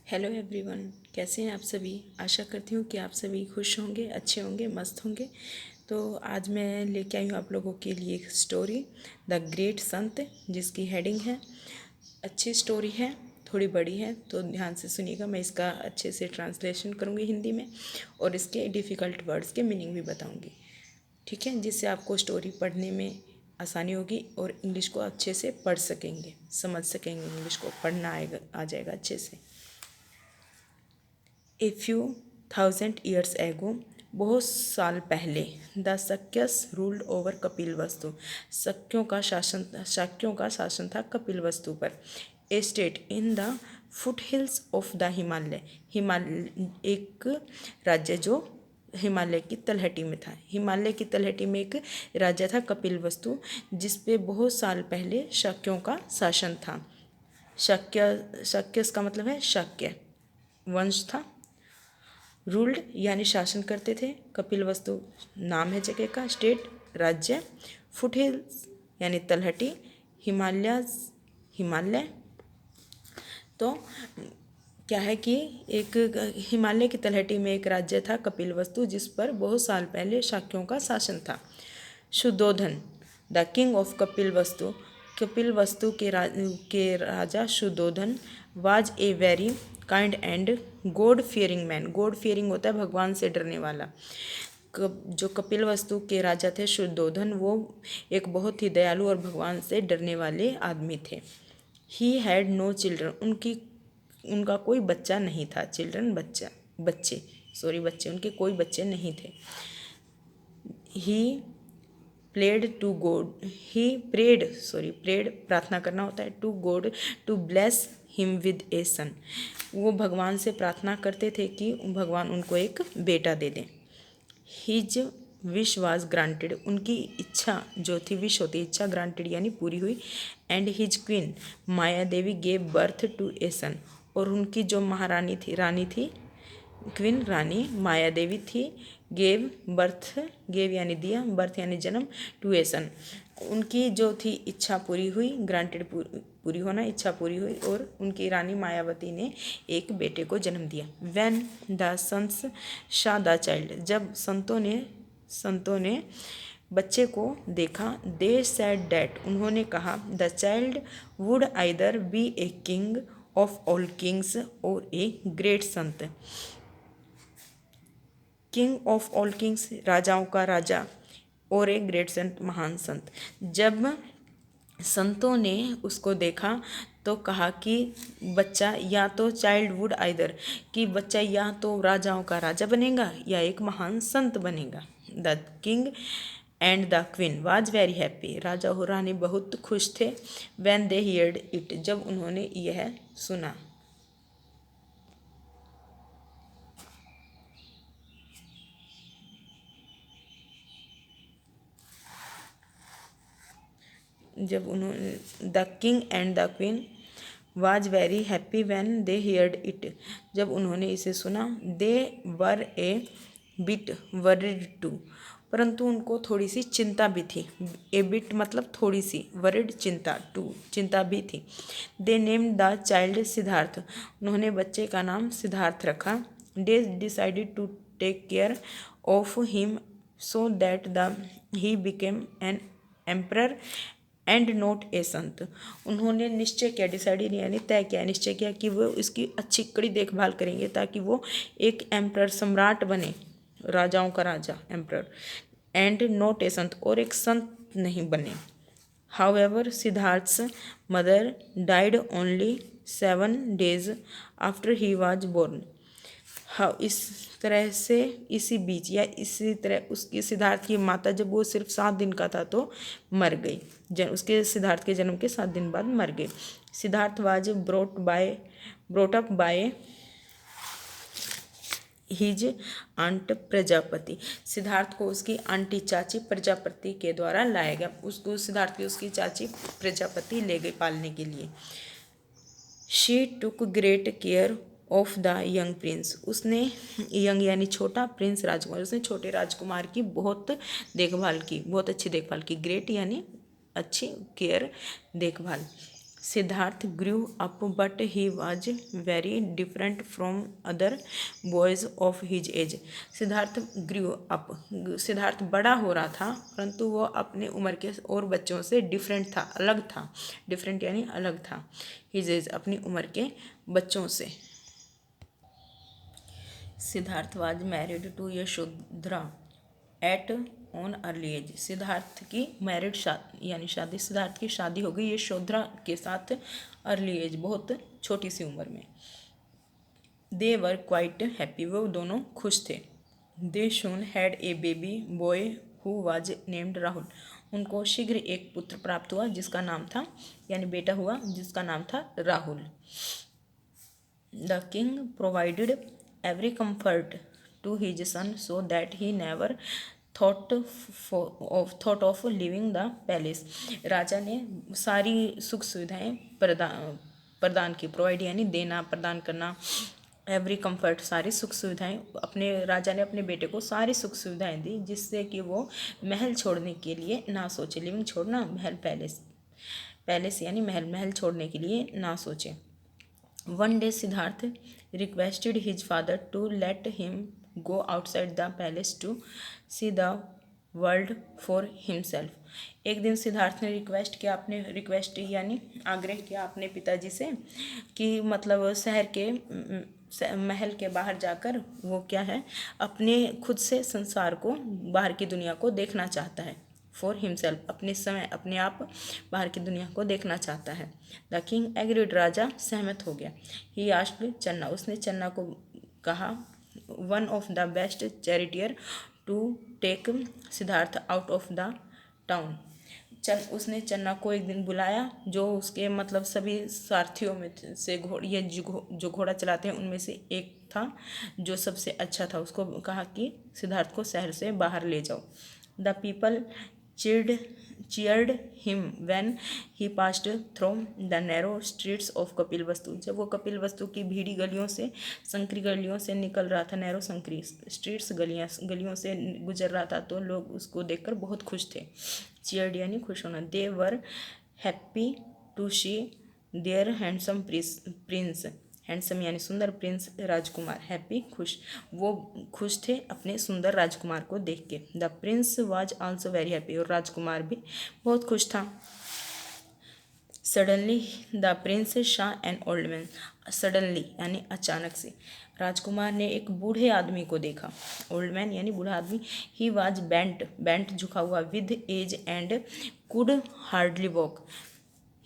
Hello everyone, कैसे हैं आप सभी। आशा करती हूँ कि आप सभी खुश होंगे, अच्छे होंगे, मस्त होंगे। तो आज मैं लेके आई हूँ आप लोगों के लिए एक स्टोरी, द ग्रेट संत, जिसकी हेडिंग है। अच्छी स्टोरी है, थोड़ी बड़ी है, तो ध्यान से सुनिएगा। मैं इसका अच्छे से ट्रांसलेशन करूँगी हिंदी में और इसके डिफ़िकल्ट वर्ड्स के मीनिंग भी बताऊँगी, ठीक है, जिससे आपको स्टोरी पढ़ने में आसानी होगी और इंग्लिश को अच्छे से पढ़ सकेंगे, समझ सकेंगे। इंग्लिश को पढ़ना आ जाएगा अच्छे से। A few thousand years ago, बहुत साल पहले, the Shakyas ruled over Kapilavastu, शाक्यों का शासन था कपिलवस्तु पर। A state in the foot hills of the Himalaya, एक राज्य जो हिमालय की तलहटी में था। हिमालय की तलहटी में एक राज्य था कपिलवस्तु, जिस पे बहुत साल पहले शाक्यों का शासन था। शाक्यस का मतलब है शाक्य वंश था। रूल्ड यानी शासन करते थे। कपिलवस्तु नाम है जगह का। स्टेट राज्य। फुट हिल्स यानी तलहटी। हिमालय। तो क्या है कि एक हिमालय की तलहटी में एक राज्य था कपिलवस्तु, जिस पर बहुत साल पहले शाक्यों का शासन था। Shuddhodana, the king of Kapilavastu, Kapilavastu के राजा Shuddhodana, was a very kind and god fearing man. God fearing होता है भगवान से डरने वाला। जो कपिलवस्तु के राजा थे शुद्धोधन, वो एक बहुत ही दयालु और भगवान से डरने वाले आदमी थे। ही हैड नो चिल्ड्रन, उनका कोई बच्चा नहीं था। चिल्ड्रन बच्चे उनके कोई बच्चे नहीं थे। प्रेड प्रार्थना करना होता है, to god to bless him with a son. वो भगवान से प्रार्थना करते थे कि भगवान उनको एक बेटा दे दें। हिज विश वाज ग्रांटेड, उनकी इच्छा जो थी, विश होती है इच्छा, ग्रांटेड यानी पूरी हुई। And his queen Maya Devi gave birth to a son, और उनकी जो महारानी थी, रानी थी, क्वीन रानी माया देवी थी। गेव यानी दिया, बर्थ यानी जन्म, टू ए सन, उनकी जो थी इच्छा पूरी हुई। ग्रांटेड पूरी होना, इच्छा पूरी हुई, और उनकी रानी मायावती ने एक बेटे को जन्म दिया। When the sons saw the child, जब संतों ने बच्चे को देखा, दे सेड डैट, उन्होंने कहा, the child would either be a king of all kings or a great sant. King of all kings, राजाओं का राजा, और एक ग्रेट संत, महान संत। जब संतों ने उसको देखा तो कहा कि बच्चा या तो चाइल्ड वुड आइदर, कि बच्चा या तो राजाओं का राजा बनेगा या एक महान संत बनेगा। The king and the queen was very happy, राजा और रानी बहुत खुश थे। व्हेन दे हियर्ड इट, जब उन्होंने यह सुना। The king and the queen was very happy when they heard it, जब उन्होंने इसे सुना। दे वर ए बिट वरिड टू, परंतु उनको थोड़ी सी चिंता भी थी। ए बिट मतलब थोड़ी सी, वरिड चिंता, टू चिंता भी थी। They named the child Siddhartha, उन्होंने बच्चे का नाम सिद्धार्थ रखा। They decided to take care of him so that he became an emperor and not a sant, उन्होंने निश्चय किया, डिसाइडेड यानी तय किया, निश्चय किया कि वो इसकी अच्छी कड़ी देखभाल करेंगे ताकि वो एक एम्परर, सम्राट बने, राजाओं का राजा, emperor, and not a sant, और एक संत नहीं बने। However Siddhartha's mother died only 7 days after he was born. हाँ, इस तरह से इसी बीच या इसी तरह उसकी, सिद्धार्थ की माता, जब वो सिर्फ 7 दिन का था तो मर गई। उसके सिद्धार्थ के जन्म के 7 दिन बाद मर गए। Siddhartha was brought up by his aunt Prajapati, Siddhartha को उसकी आंटी, चाची प्रजापति के द्वारा लाया गया। उसको सिद्धार्थ की उसकी चाची प्रजापति ले गई पालने के लिए। She took great care of the young Prince, उसने यंग यानी छोटा, प्रिंस राजकुमार, उसने छोटे राजकुमार की बहुत देखभाल की, बहुत अच्छी देखभाल की। ग्रेट यानी अच्छी, केयर देखभाल। Siddharth grew up but he was very different from other boys of his age. Siddharth grew up, Siddharth बड़ा हो रहा था परंतु वो अपने उम्र के और बच्चों से डिफरेंट था, अलग था। डिफरेंट यानी अलग था। हिज एज अपनी उम्र के बच्चों से। Siddhartha was married to Yashodhara at on early age. Siddhartha की मैरिड यानी शादी, सिद्धार्थ की शादी हो गई यशोधरा के साथ अर्ली एज, बहुत छोटी सी उम्र में। दे वर क्वाइट हैप्पी, वो दोनों खुश थे। They soon had a baby boy who was named Rahul. उनको शीघ्र एक पुत्र प्राप्त हुआ जिसका नाम था, यानी बेटा हुआ जिसका नाम था Rahul. The king provided every comfort to his son so that he never thought of leaving the palace। राजा ने सारी सुख सुविधाएं प्रदान की। प्रोवाइड यानी देना, प्रदान करना। एवरी कंफर्ट सारी सुख सुविधाएं, अपने राजा ने अपने बेटे को सारी सुख सुविधाएं दी जिससे कि वो महल छोड़ने के लिए ना सोचे। लिविंग छोड़ना, महल पैलेस, पैलेस यानी महल, महल छोड़ने के लिए ना सोचे। One day Siddharth requested his father to let him go outside the palace to see the world for himself। एक दिन सिद्धार्थ ने रिक्वेस्ट यानी आग्रह किया अपने पिताजी से कि मतलब शहर के महल के बाहर जाकर वो क्या है, अपने खुद से संसार को, बाहर की दुनिया को देखना चाहता है। फॉर हिमसेल्फ, अपने आप बाहर की दुनिया को देखना चाहता है। द किंग एग्रीड, राजा सहमत हो गया। ही आस्क्ड चन्ना, उसने चन्ना को कहा, one of the best charioteer to take Siddhartha out of the town. उसने चन्ना को एक दिन बुलाया, जो उसके मतलब सभी सारथियों में से जो घोड़ा चलाते हैं उनमें से एक था जो सबसे अच्छा था। उसको कहा कि सिद्धार्थ को शहर से बाहर ले जाओ। The people cheered him when he passed through the narrow streets of Kapilavastu. जब वो कपिलवस्तु की भीड़ी गलियों से, संकरी गलियों से निकल रहा था, नैरो संकरी स्ट्रीट्स, गलियों से गुजर रहा था, तो लोग उसको देखकर बहुत खुश थे। cheered यानी खुश होना। they were happy to see their handsome prince, handsome यानी सुंदर, प्रिंस राजकुमार, हैप्पी खुश, वो खुश थे अपने सुंदर राजकुमार को देख के। The Prince was also very happy, और राजकुमार भी बहुत खुश था। Suddenly the prince Shaw an old man, suddenly यानी अचानक से राजकुमार ने एक बूढ़े आदमी को देखा। ओल्ड मैन यानी बूढ़ा आदमी। ही वाज बेंट झुका हुआ, with age and could hardly walk.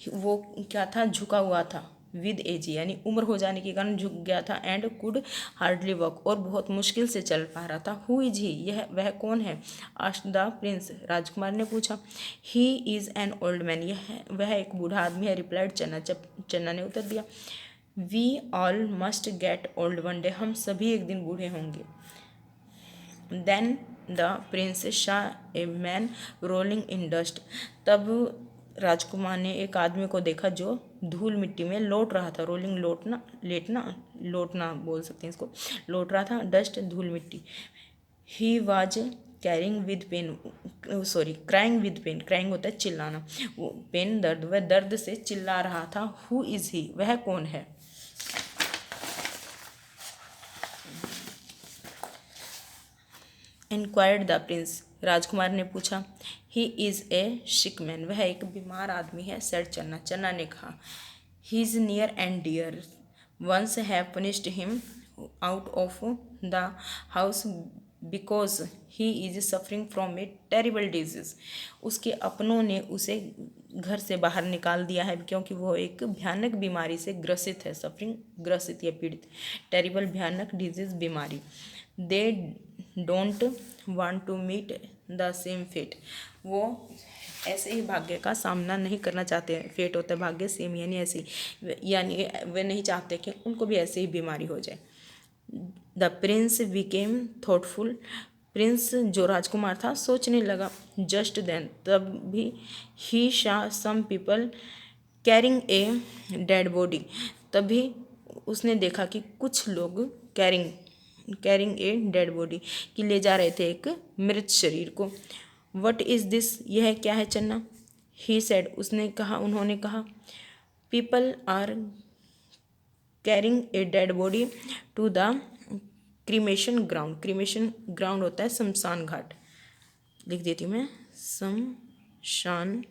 वो क्या था, झुका हुआ था, विद एज यानी उम्र हो जाने के कारण झुक गया था, एंड कुड हार्डली वॉक और बहुत मुश्किल से चल पा रहा था। हु इज ही, यह वह कौन है? आस्क्ड द प्रिंस, राजकुमार ने पूछा। He is an old man, वह एक बूढ़ा आदमी है। रिप्लाइड चन्ना, चन्ना ने उत्तर दिया। We all must get old one day, हम सभी एक दिन बूढ़े होंगे। Then the prince saw a man rolling in dust, तब राजकुमार ने एक आदमी को देखा जो धूल मिट्टी में लौट रहा था। रोलिंग लोटना बोल सकते हैं इसको, लौट रहा था, डस्ट धूल मिट्टी। He was crying with pain, crying होता है चिल्लाना, वो पेन दर्द, वह दर्द से चिल्ला रहा था। हु इज ही, वह कौन है? इंक्वायर्ड द प्रिंस, राजकुमार ने पूछा। He is a sick man, वह एक बीमार आदमी है। सेड चन्ना, चन्ना ने कहा। He is near and dear ones have punished him out of the house because he is suffering from a terrible disease. उसके अपनों ने उसे घर से बाहर निकाल दिया है क्योंकि वो एक भयानक बीमारी से ग्रसित है। सफरिंग ग्रसित या पीड़ित, टेरिबल भयानक, डिजीज बीमारी। They don't want to meet the same fate, वो ऐसे ही भाग्य का सामना नहीं करना चाहते हैं। फेट होता है भाग्य, सेम यानी ऐसी, यानी वे नहीं चाहते कि उनको भी ऐसे ही बीमारी हो जाए। The prince became thoughtful, prince जो राजकुमार था सोचने लगा। जस्ट देन, तब भी he saw some people carrying a dead body, तभी उसने देखा कि कुछ लोग कैरिंग ए डेड बॉडी, कि ले जा रहे थे एक मृत शरीर को। व्हाट इज़ दिस, यह क्या है चन्ना? ही सेड, उन्होंने कहा। People are carrying a dead body to the cremation ground. Cremation ground होता है शमशान घाट, लिख देती हूँ मैं, शमशान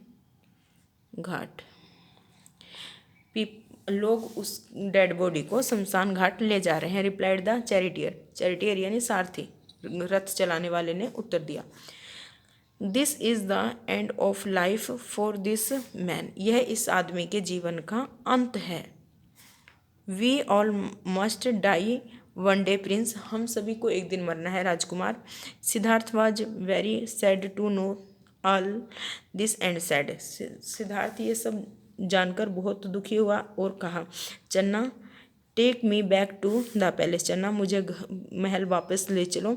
घाट। लोग उस डेड बॉडी को शमशान घाट ले जा रहे हैं। Replied the charioteer. चैरिटियर यानी सारथी, रथ चलाने वाले ने उत्तर दिया। This is the end of life for this man. यह इस आदमी के जीवन का अंत है। We all must die one day prince. हम सभी को एक दिन मरना है राजकुमार। Siddhartha was very sad to know all this and sad. Siddhartha ये सब जानकर बहुत दुखी हुआ और कहा, Channa take me back to the palace. Channa मुझे महल वापस ले चलो।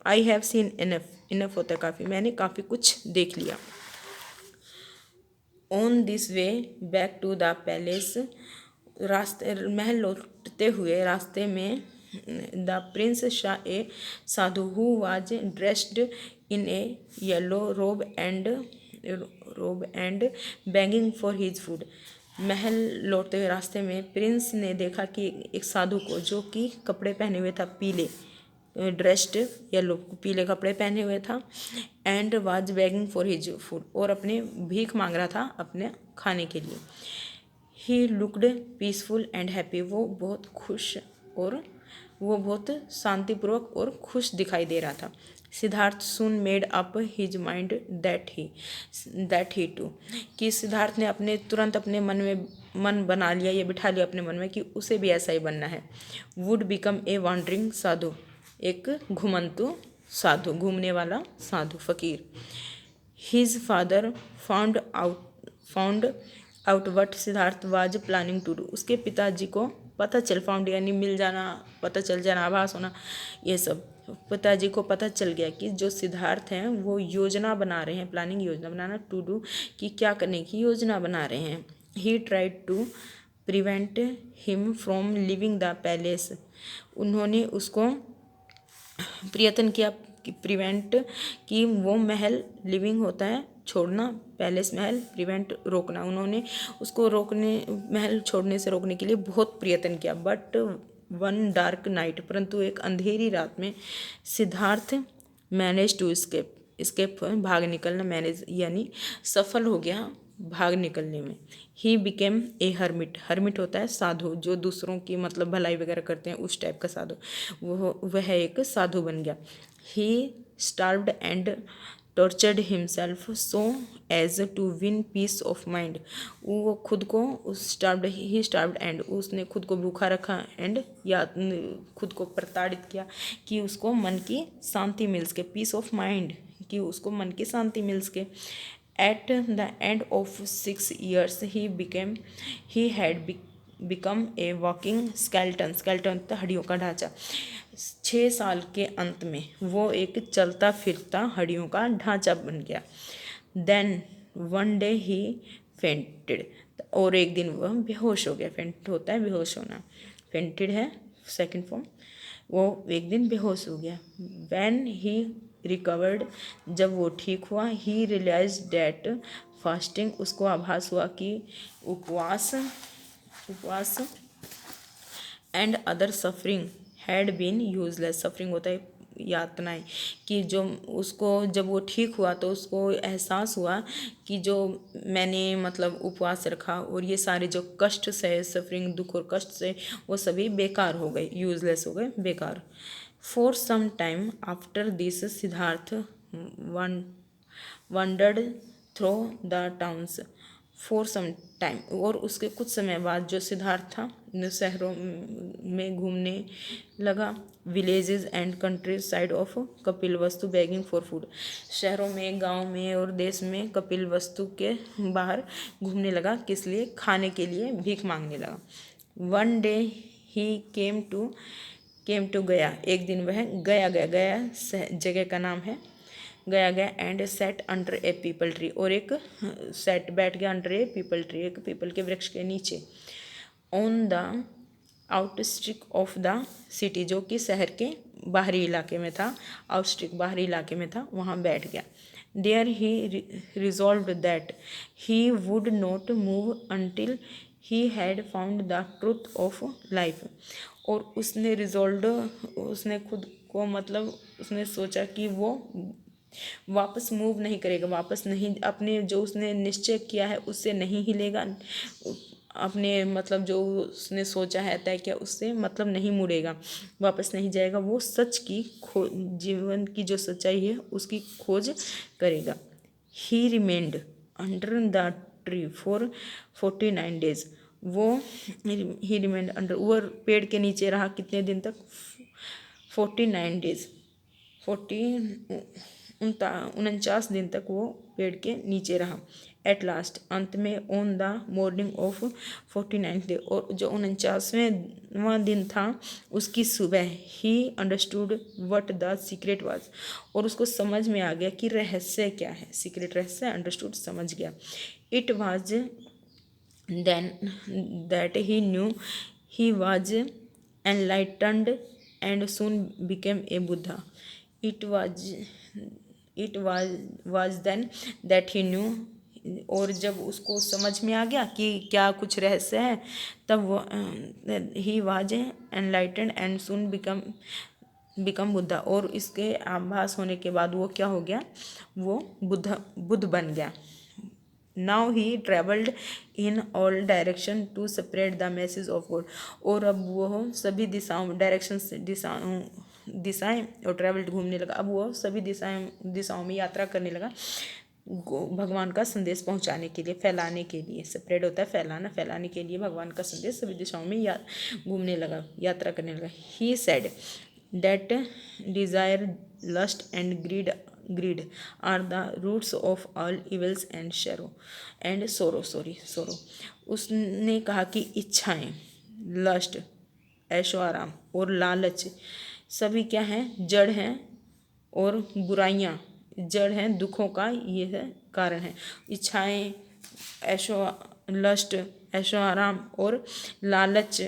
I have seen enough. Enough होता है काफ़ी, मैंने काफ़ी कुछ देख लिया। On this way back to the palace. रास्ते महल लौटते हुए रास्ते में the prince saw a sadhu who was dressed in a yellow robe and begging for his food. महल लौटते हुए रास्ते में प्रिंस ने देखा कि एक साधु को, जो कि कपड़े पहने हुए था पीले, ड्रेस्ड येलो, पीले कपड़े पहने हुए था, and was begging for his food, और अपने भीख मांग रहा था अपने खाने के लिए। He looked peaceful and happy. वो बहुत शांतिपूर्वक और खुश दिखाई दे रहा था। Siddhartha soon made up his mind that he too. कि सिद्धार्थ ने तुरंत अपने मन बना लिया, ये बिठा लिया अपने मन में कि उसे भी ऐसा ही बनना है। Would become a wandering sadhu. एक घुमंतु साधु, घूमने वाला साधु, फकीर। His father found out what Siddhartha was planning to do. उसके पिताजी को पता चल, फाउंड यानी मिल जाना, पता चल जाना, आभास होना, ये सब। पिताजी को पता चल गया कि जो सिद्धार्थ हैं वो योजना बना रहे हैं, प्लानिंग, योजना बनाना, टू डू कि क्या करने की योजना बना रहे हैं। He tried to prevent him from living the palace. उन्होंने उसको प्रयत्न किया कि प्रिवेंट, कि वो महल, लिविंग होता है छोड़ना, पैलेस महल, प्रिवेंट रोकना। उन्होंने उसको महल छोड़ने से रोकने के लिए बहुत प्रयत्न किया। बट वन डार्क नाइट, परंतु एक अंधेरी रात में सिद्धार्थ मैनेज टू स्केप भाग निकलना, मैनेज यानी सफल हो गया भाग निकलने में। ही बिकेम ए हर्मिट होता है साधु, जो दूसरों की मतलब भलाई वगैरह करते हैं, उस टाइप का साधु। वह एक साधु बन गया। He starved and tortured himself so as to win peace of mind. वो खुद को ही स्टार्व्ड एंड, उसने खुद को भूखा रखा, एंड या खुद को प्रताड़ित किया कि उसको मन की शांति मिल सके, पीस ऑफ माइंड, कि उसको मन की शांति मिल सके। At the end of 6 years, he had become a walking skeleton। skeleton तो हड्डियों का ढांचा। 6 साल के अंत में वो एक चलता फिरता हड्डियों का ढांचा बन गया। Then one day he fainted। और एक दिन वह बेहोश हो गया। फेंट होता है बेहोश होना, फेंटेड है सेकंड फॉर्म। वो एक दिन बेहोश हो गया। When he रिकवर्ड, जब वो ठीक हुआ, ही रियलाइज डैट फास्टिंग, उसको आभास हुआ कि upvas and other suffering had been useless. Suffering होता है यातनाएं, कि जो उसको, जब वो ठीक हुआ तो उसको एहसास हुआ कि जो मैंने मतलब उपवास रखा और ये सारे जो कष्ट से, सफरिंग, दुख और कष्ट से, वो सभी बेकार हो गए, यूजलेस हो गए, बेकार। For some time after this, Siddharth wandered through the towns। For some time, और उसके कुछ समय बाद जो सिद्धार्थ था शहरों में घूमने लगा। Villages and countryside of Kapilavastu begging for food. शहरों में, गांव में और देश में कपिलवस्तु के बाहर घूमने लगा, किस लिए? खाने के लिए भीख मांगने लगा। One day he came to Gaya. एक दिन वह गया जगह का नाम है, Gaya and sat under a peepal tree, और एक सेट बैठ गया अंडर ए पीपल ट्री, एक पीपल के वृक्ष के नीचे। On the outskirts of the city, जो कि शहर के बाहरी इलाके में था, आउटस्ट्रिक बाहरी इलाके में था, वहाँ बैठ गया। There he resolved that he would not move until he had found the truth of life. और उसने रिजॉल्व, उसने खुद को मतलब उसने सोचा कि वो वापस मूव नहीं करेगा, वापस नहीं, अपने जो उसने निश्चय किया है उससे नहीं हिलेगा, अपने मतलब जो उसने सोचा है तय किया उससे मतलब नहीं मुड़ेगा, वापस नहीं जाएगा। वो सच की जीवन की जो सच्चाई है उसकी खोज करेगा। ही remained under the tree for 49 days। वो ही रिमेंड अंडर, वो पेड़ के नीचे रहा कितने दिन तक? 49 days, 49 दिन तक वो पेड़ के नीचे रहा। एट लास्ट, अंत में, on the morning of 49th day, और जो 49वां दिन था उसकी सुबह, he understood what the secret was. और उसको समझ में आ गया कि रहस्य क्या है, सीक्रेट रहस्य अंडरस्टूड समझ गया। It was then that he knew he was enlightened and soon became a Buddha. It was then that he knew, और जब उसको समझ में आ गया कि क्या कुछ रहस्य है, तब वो he was enlightened and soon become Buddha. और इसके आभास होने के बाद वो क्या हो गया? वो बुद्ध बन गया। Now he travelled in all direction to spread the message of God. और अब वो सभी दिशाओं, दिशाएं और ट्रेवल्ड घूमने लगा। अब वो सभी दिशाओं में यात्रा करने लगा भगवान का संदेश पहुंचाने के लिए, फैलाने के लिए। स्प्रेड होता है फैलाना, फैलाने के लिए भगवान का संदेश सभी दिशाओं में घूमने लगा, यात्रा करने लगा। He said that desire, lust and greed are the roots of all evils and sorrow. उसने कहा कि इच्छाएं, लस्ट, ऐशो आराम और लालच सभी क्या हैं? जड़ हैं। और बुराइयां जड़ हैं, दुखों का ये है कारण है। इच्छाएं, ऐशो आराम और लालच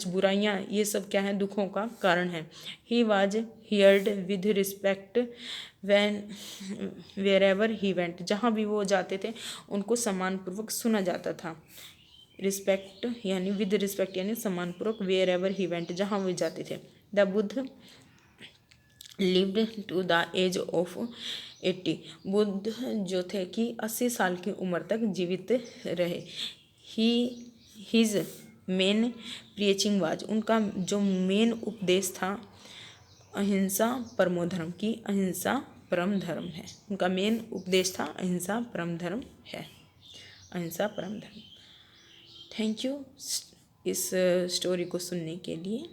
बुराइयां, ये सब क्या है? दुखों का कारण है। He was heard with respect wherever he went. जहाँ भी वो जाते थे उनको सम्मानपूर्वक सुना जाता था। रिस्पेक्ट यानी विद रिस्पेक्ट यानी सम्मानपूर्वक, वेयर एवर ही वेंट, जहाँ वो जाते थे। The Buddha lived to the age of 80। Buddha जो थे कि 80 साल की उम्र तक जीवित रहे। हिज मेन प्रीचिंग वाज, उनका जो मेन उपदेश था अहिंसा परमो धर्म, की अहिंसा परम धर्म है। उनका मेन उपदेश था अहिंसा परम धर्म है, अहिंसा परम धर्म। थैंक यू इस स्टोरी को सुनने के लिए।